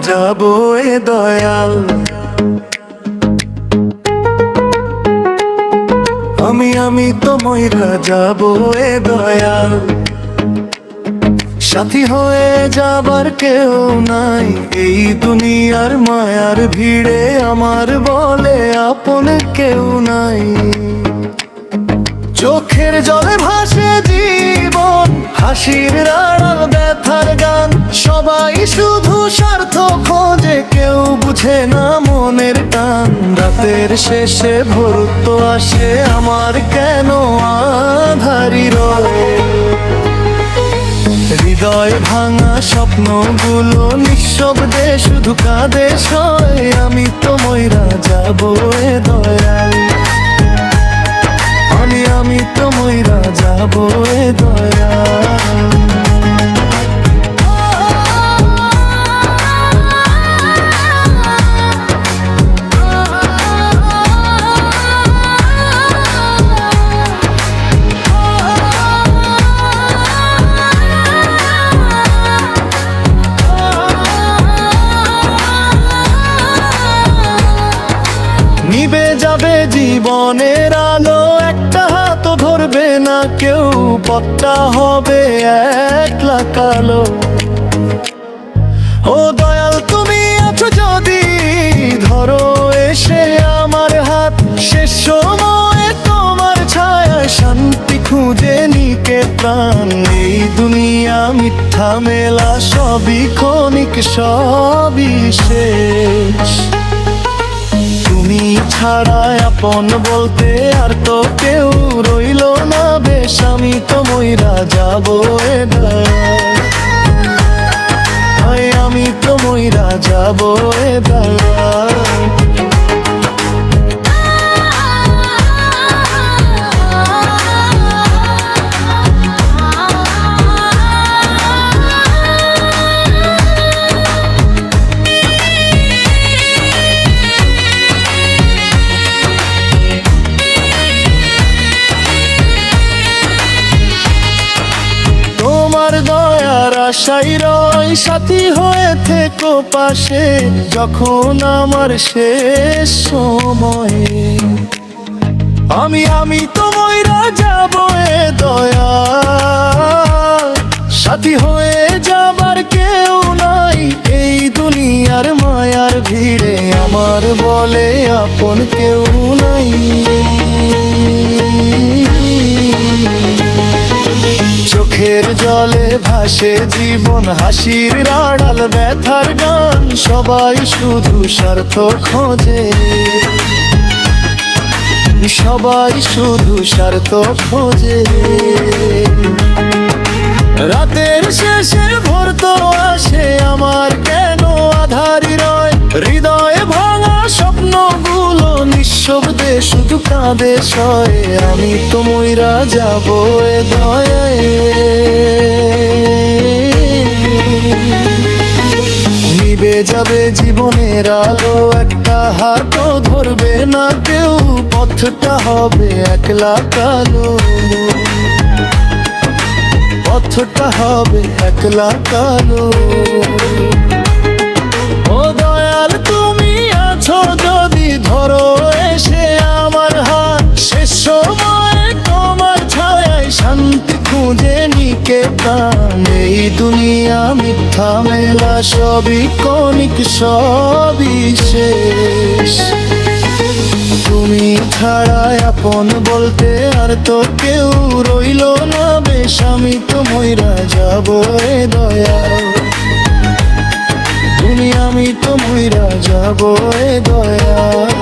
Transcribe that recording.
যাব এ দয়াল। আমি তো মইরা যাব এ দয়াল। সাথী হয়ে যাবার কেউ নাই এই দুনিয়ার মায়ার ভিড়ে, আমার বলে আপন কেউ নাই। চোখের জলে ভাসে জীবন, হাসির আড়াল ব্যথার গান। সবাই শুধু স্বার্থ খোঁজে, কেউ বুঝে না মনের টান। রাতের শেষে ভোর তো আসে, আমার কেন আঁধারি রয়ে। হৃদয় ভাঙা স্বপ্নগুলো নিঃশব্দে শুধু কাঁদে সয়। আমি তো মইরা যাব এ দয়াল। আমি তো মইরা যাব এ দয়াল। নিভে যাবে জীবনের আলো, একটা হাত ধরবে না কেউ। পথটা হবে একলা কালো। ও দয়াল তুমি আছো যদি, ধরো এসে আমার হাত। শেষ সময়ে তোমার ছায়ায় শান্তি খুঁজে নিকে প্রাণ। এই দুনিয়া মিথ্যা মেলা, সবই ক্ষণিক, সবই শেষ। তুমি ছাড়া আপন বলতে আর তো কেউ রইল না বেশ। আমি তো মইরা যাব এ দয়াল। আমি তো মইরা যাব এ দয়াল। দয়ার আশাই রয়, সাথী হয়ে থেকো পাশে যখন আমার শেষ সময়ে। আমি তো মইরা যাব এ দয়াল। সাথী হয়ে যাবার কেউ নাই এই দুনিয়ার মায়ার ভিড়ে, আমার বলে আপন কেউ নাই। চোখের জলে ভাসে জীবন, হাসির আড়াল ব্যথার গান। সবাই শুধু স্বার্থ খোঁজে, সবাই শুধু স্বার্থ খোঁজে। রাতের শেষে ভোর তো আসে, আমার কেন আঁধারি রয়। হৃদয়ে ভাঙা স্বপ্নগুলো নিঃশব্দে শুধু কাঁদে সয়। আমি তো মইরা যাব এ দয়ায়। নিভে যাবে জীবনের আলো, একটা হাত ধরবে না কেউ। পথটা হবে একলা কালো, পথটা হবে একলা কালো। ও দয়াল তুমি আছো যদি, ধরো এসে আমার হাত। শেষ সময়ে তোমার ছায়ায় শান্তি খুঁজে নিকে প্রাণ। এই দুনিয়া মিথ্যা মেলা, সবই ক্ষণিক, সবই শেষ। তুমি ছাড়া আপন বলতে আর তো কেউ রইল না বেশ। আমি তো মইরা যাব এ দয়াল। আমি তো মইরা যাব এ দয়াল।